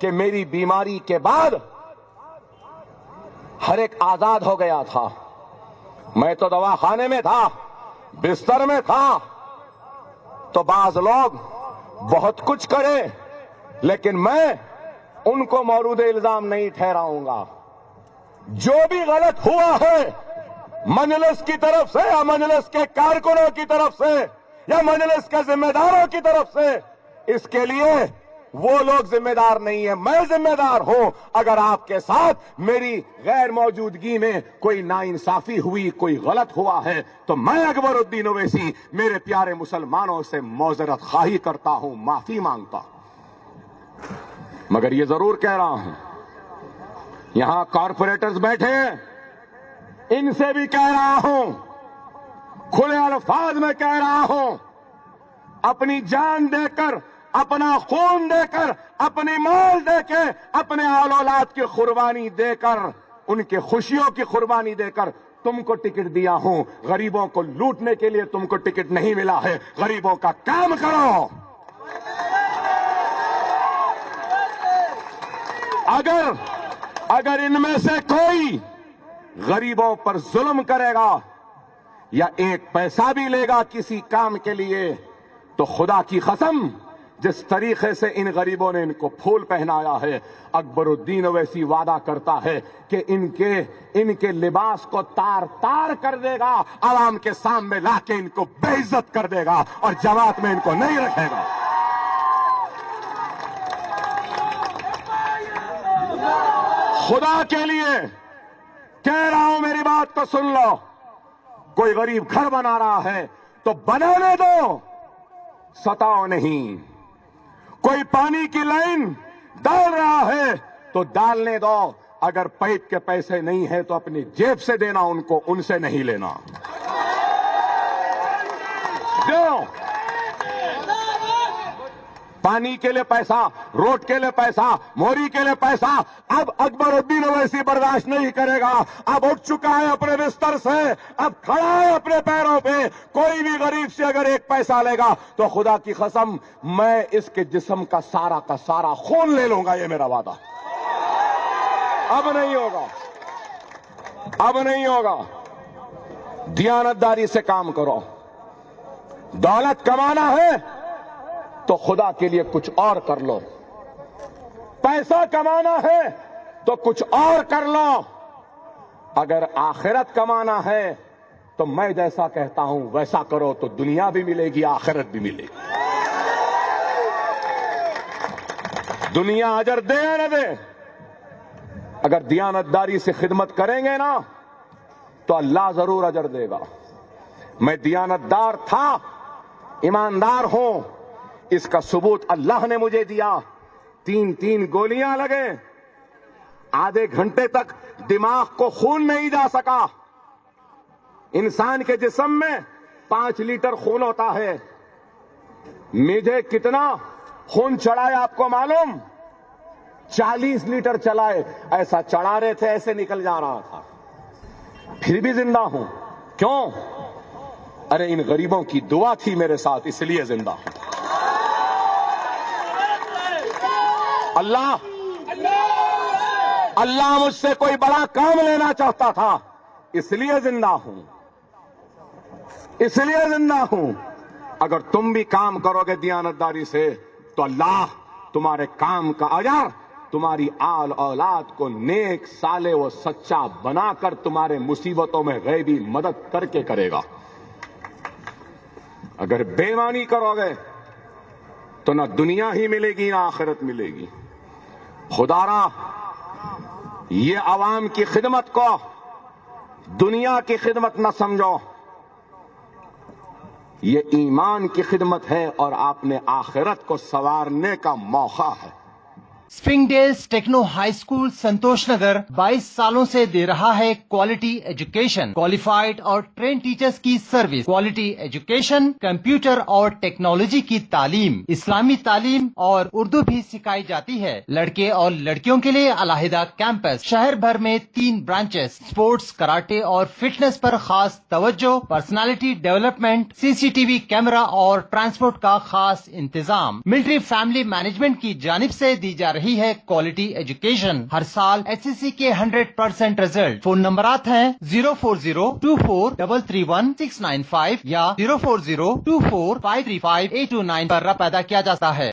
کہ میری بیماری کے بعد ہر ایک آزاد ہو گیا تھا. میں تو دواخانے میں تھا, بستر میں تھا. تو بعض لوگ بہت کچھ کرے, لیکن میں ان کو مورود الزام نہیں ٹھہراؤں گا. جو بھی غلط ہوا ہے مجلس کی طرف سے یا مجلس کے کارکنوں کی طرف سے یا مجلس کے ذمہ داروں کی طرف سے, اس کے لیے وہ لوگ ذمہ دار نہیں ہیں, میں ذمہ دار ہوں. اگر آپ کے ساتھ میری غیر موجودگی میں کوئی ناانصافی ہوئی, کوئی غلط ہوا ہے, تو میں اکبر الدین اویسی میرے پیارے مسلمانوں سے معذرت خواہی کرتا ہوں, معافی مانگتا ہوں. مگر یہ ضرور کہہ رہا ہوں, یہاں کارپوریٹرز بیٹھے ہیں, ان سے بھی کہہ رہا ہوں, کھلے الفاظ میں کہہ رہا ہوں, اپنی جان دے کر, اپنا خون دے کر, اپنی مال دے کے, اپنے آل اولاد کی قربانی دے کر, ان کے خوشیوں کی قربانی دے کر تم کو ٹکٹ دیا ہوں. غریبوں کو لوٹنے کے لیے تم کو ٹکٹ نہیں ملا ہے. غریبوں کا کام کرو. اگر ان میں سے کوئی غریبوں پر ظلم کرے گا یا ایک پیسہ بھی لے گا کسی کام کے لیے, تو خدا کی قسم جس طریقے سے ان غریبوں نے ان کو پھول پہنایا ہے, اکبر الدین اویسی وعدہ کرتا ہے کہ ان کے لباس کو تار تار کر دے گا, عوام کے سامنے لا کے ان کو بے عزت کر دے گا اور جماعت میں ان کو نہیں رکھے گا. خدا کے لیے کہہ رہا ہوں, میری بات کو سن لو. کوئی غریب گھر بنا رہا ہے تو بنانے دو, ستاؤ نہیں. کوئی پانی کی لائن ڈال رہا ہے تو ڈالنے دو. اگر پائپ کے پیسے نہیں ہیں تو اپنی جیب سے دینا ان کو, ان سے نہیں لینا. دو پانی کے لیے پیسہ, روڈ کے لیے پیسہ, موری کے لیے پیسہ. اب اکبر الدین اویسی برداشت نہیں کرے گا. اب اٹھ چکا ہے اپنے بستر سے, اب کھڑا ہے اپنے پیروں پہ. کوئی بھی غریب سے اگر ایک پیسہ لے گا تو خدا کی قسم میں اس کے جسم کا سارا خون لے لوں گا. یہ میرا وعدہ. اب نہیں ہوگا, اب نہیں ہوگا. دیانتداری سے کام کرو. دولت کمانا ہے تو خدا کے لیے کچھ اور کر لو. پیسہ کمانا ہے تو کچھ اور کر لو. اگر آخرت کمانا ہے تو میں جیسا کہتا ہوں ویسا کرو, تو دنیا بھی ملے گی, آخرت بھی ملے گی. دنیا اجر دے یا نہ دے, اگر دیانتداری سے خدمت کریں گے نا تو اللہ ضرور اجر دے گا. میں دیانتدار تھا, ایماندار ہوں, اس کا ثبوت اللہ نے مجھے دیا. 3 گولیاں لگے, آدھے گھنٹے تک دماغ کو خون نہیں جا سکا. انسان کے جسم میں 5 لیٹر خون ہوتا ہے. مجھے کتنا خون چڑھائے آپ کو معلوم؟ 40 لیٹر چلائے. ایسا چڑھا رہے تھے ایسے نکل جا رہا تھا. پھر بھی زندہ ہوں. کیوں؟ ارے ان غریبوں کی دعا تھی میرے ساتھ, اس لیے زندہ ہوں. اللہ مجھ سے کوئی بڑا کام لینا چاہتا تھا, اس لیے زندہ ہوں, اس لیے زندہ ہوں. اگر تم بھی کام کرو گے دیانتداری سے تو اللہ تمہارے کام کا اجر تمہاری آل اولاد کو نیک, صالح و سچا بنا کر تمہارے مصیبتوں میں غیبی مدد کر کے کرے گا. اگر بے ایمانی کرو گے تو نہ دنیا ہی ملے گی نہ آخرت ملے گی. خدا را یہ عوام کی خدمت کو دنیا کی خدمت نہ سمجھو, یہ ایمان کی خدمت ہے اور آپ نے آخرت کو سنوارنے کا موقع ہے. Spring Dales Techno High School Santosh Nagar 22 سالوں سے دے رہا ہے کوالٹی ایجوکیشن, کوالیفائڈ اور ٹرین ٹیچرز کی سروس. کوالٹی ایجوکیشن, کمپیوٹر اور ٹیکنالوجی کی تعلیم, اسلامی تعلیم اور اردو بھی سکھائی جاتی ہے. لڑکے اور لڑکیوں کے لیے علیحدہ کیمپس. شہر بھر میں 3 برانچز. سپورٹس, کراٹے اور فٹنس پر خاص توجہ. پرسنالٹی ڈیولپمنٹ, CCTV کیمرہ اور ٹرانسپورٹ کا خاص انتظام. ملٹری فیملی مینجمنٹ کی جانب سے دی جا رہی رہی ہے کوالٹی ایجوکیشن. ہر سال HCC کے 100% ریزلٹ. فون نمبرات ہیں 04024331695 یا 04024535829 پر رابطہ کیا جاتا ہے.